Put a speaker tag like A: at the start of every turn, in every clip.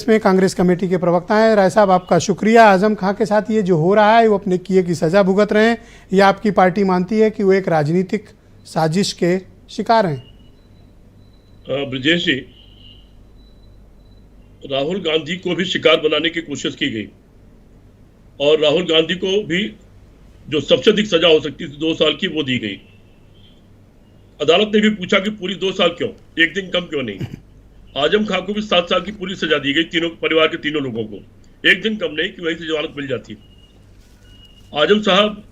A: इसमें कांग्रेस कमेटी के प्रवक्ता हैं। राय साहब, आपका शुक्रिया। आजम खां के साथ ये जो हो रहा है वो अपने किए की सजा भुगत रहे हैं, या आपकी पार्टी मानती है कि वो एक राजनीतिक साजिश के शिकार हैं?
B: ब्रजेश जी, राहुल गांधी को भी शिकार बनाने की कोशिश की गई और राहुल गांधी को भी जो सबसे अधिक सजा हो सकती थी 2 साल की, वो दी गई। अदालत ने भी पूछा कि पूरी 2 साल क्यों, एक दिन कम क्यों नहीं। आजम खां को भी 7 साल की पूरी सजा दी गई, तीनों परिवार के तीनों लोगों को, एक दिन कम नहीं कि वहीं से जमानत मिल जाती। आजम साहब,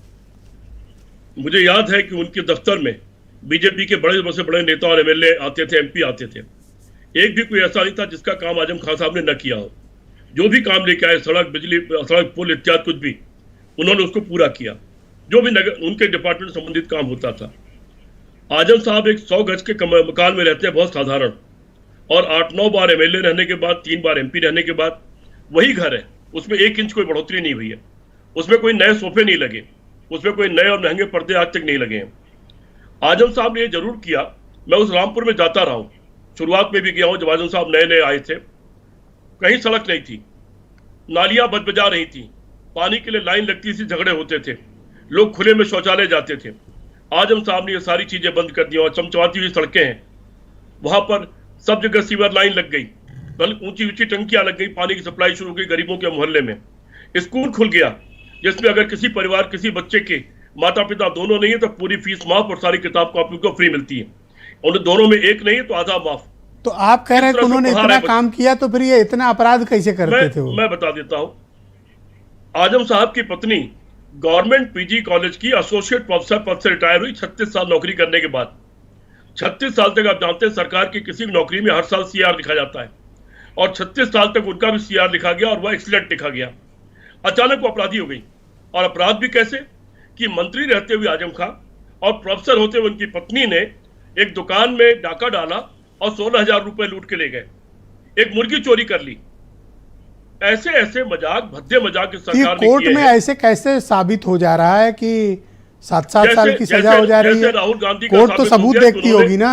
B: मुझे याद है कि उनके दफ्तर में बीजेपी के बड़े से बड़े नेता और एमएलए आते थे, एमपी आते थे। एक भी कोई ऐसा नहीं था जिसका काम आजम खां साहब ने न किया हो। जो भी काम लेके आए, सड़क, बिजली, सड़क, पुल इत्यादि कुछ भी, उन्होंने उसको पूरा किया, जो भी उनके डिपार्टमेंट संबंधित काम होता था। आजम साहब एक 100 गज के मकान में रहते हैं, बहुत साधारण, और 8-9 बार एमएलए रहने के बाद, 3 बार एमपी रहने के बाद वही घर है, उसमें 1 इंच कोई बढ़ोतरी नहीं हुई है, उसमें कोई नए सोफे नहीं लगे, उसमें कोई नए और महंगे पर्दे आज तक नहीं लगे हैं। आजम साहब ने ये जरूर किया, मैं उस रामपुर में जाता रहा हूँ, शुरुआत में भी गया हूँ जब आजम साहब नए नए आए थे। कहीं सड़क नहीं थी, नालियां बजबजा रही थी, पानी के लिए लाइन लगती थी, झगड़े होते थे, लोग खुले में शौचालय जाते थे। आजम साहब ने ये सारी चीजें बंद कर दी और चमचमाती हुई सड़कें हैं, वहां पर सब जगह सीवर लाइन लग गई, ऊंची ऊंची टंकियां लग गई, पानी की सप्लाई शुरू हो गई गरीबों के मोहल्ले में। स्कूल खुल गया जिसमें अगर किसी परिवार, किसी बच्चे के माता पिता दोनों नहीं है तो पूरी फीस माफ और सारी किताब कॉपी को फ्री मिलती है, और दोनों में एक नहीं है तो आधा माफ।
A: तो आप कह रहे हैं कि उन्होंने इतना काम किया, तो फिर ये इतना अपराध कैसे करते थे वो?
B: मैं बता देता हूं। आजम साहब की पत्नी गवर्नमेंट पीजी कॉलेज की एसोसिएट प्रोफेसर पद से रिटायर हुई 36 साल नौकरी करने के बाद। 36 साल तक आप जानते हैं सरकार की किसी भी नौकरी में हर साल सीआर लिखा जाता है, और 36 साल तक उनका भी सीआर लिखा गया और वह एक्सीलेंट लिखा गया। अचानक वो अपराधी हो गई, और अपराध भी कैसे कि मंत्री रहते हुए आजम खां और प्रोफेसर होते हुए उनकी पत्नी ने एक दुकान में डाका डाला और 16,000 रुपए लूट के ले गए, एक मुर्गी चोरी कर ली। ऐसे ऐसे मजाक, भद्दे मजाक इस सरकार ने
A: कोर्ट में ऐसे कैसे साबित हो जा रहा है कि 7-7 साल की सजा हो जा रही है?
B: राहुल गांधी
A: कोर्ट तो सबूत देखती होगी ना।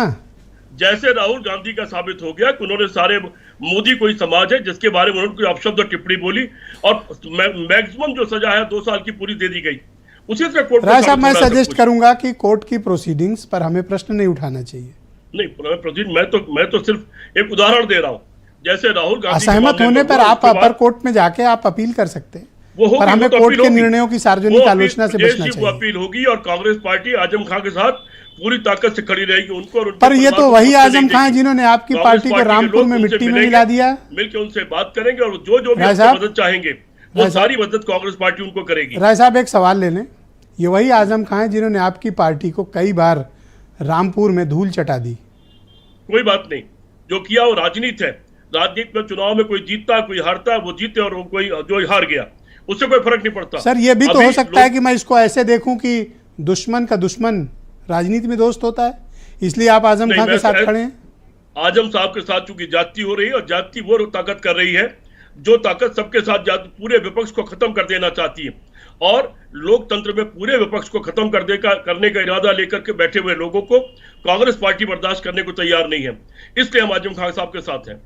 B: जैसे राहुल गांधी का साबित हो गया कि उन्होंने सारे मोदी कोई समाज है जिसके बारे में उन्होंने कोई अपशब्द और टिप्पणी बोली, और मैक्सिमम जो सजा है 2 साल की पूरी दे दी गई। उसी तरह कोर्ट
A: राय साहब, मैं सजेस्ट करूंगा कि कोर्ट की प्रोसीडिंग्स पर हमें प्रश्न नहीं उठाना चाहिए।
B: नहीं, मैं तो सिर्फ एक उदाहरण दे रहा हूँ। जैसे राहुल गांधी
A: असहमत होने पर आप अपर कोर्ट में जाके आप अपील कर सकते हैं, पर हमें कोर्ट के निर्णयों की सार्वजनिक आलोचना से बचना चाहिए।
B: वो अपील होगी और कांग्रेस पार्टी आजम खां के साथ पूरी ताकत से खड़ी रहेगी। उनको और
A: पर ये तो वही आजम खां जिन्होंने आपकी पार्टी को रामपुर में मिट्टी में मिला दिया।
B: मिलकर उनसे बात करेंगे और जो भी मदद चाहेंगे वो सारी मदद कांग्रेस पार्टी उनको करेगी।
A: राय साहब, एक सवाल ले लें, ये वही आजम खां है जिन्होंने आपकी पार्टी को कई बार रामपुर में धूल चटा दी?
B: कोई बात नहीं, जो किया वो राजनीति है। राजनीति में चुनाव में कोई जीतता, कोई हारता, वो जीते और कोई जो हार गया, उससे कोई फर्क नहीं पड़ता।
A: सर, ये भी तो हो सकता है कि मैं इसको ऐसे देखूं कि दुश्मन का दुश्मन राजनीति में दोस्त होता है, इसलिए आप आजम खां के साथ खड़े हैं।
B: आजम साहब के साथ चूंकि जाति हो रही है, और जाति वो ताकत कर रही है जो ताकत सबके साथ पूरे विपक्ष को खत्म कर देना चाहती है, और लोकतंत्र में पूरे विपक्ष को खत्म करने का इरादा लेकर के बैठे हुए लोगों को कांग्रेस पार्टी बर्दाश्त करने को तैयार नहीं है। इसलिए हम आजम खान साहब के साथ हैं।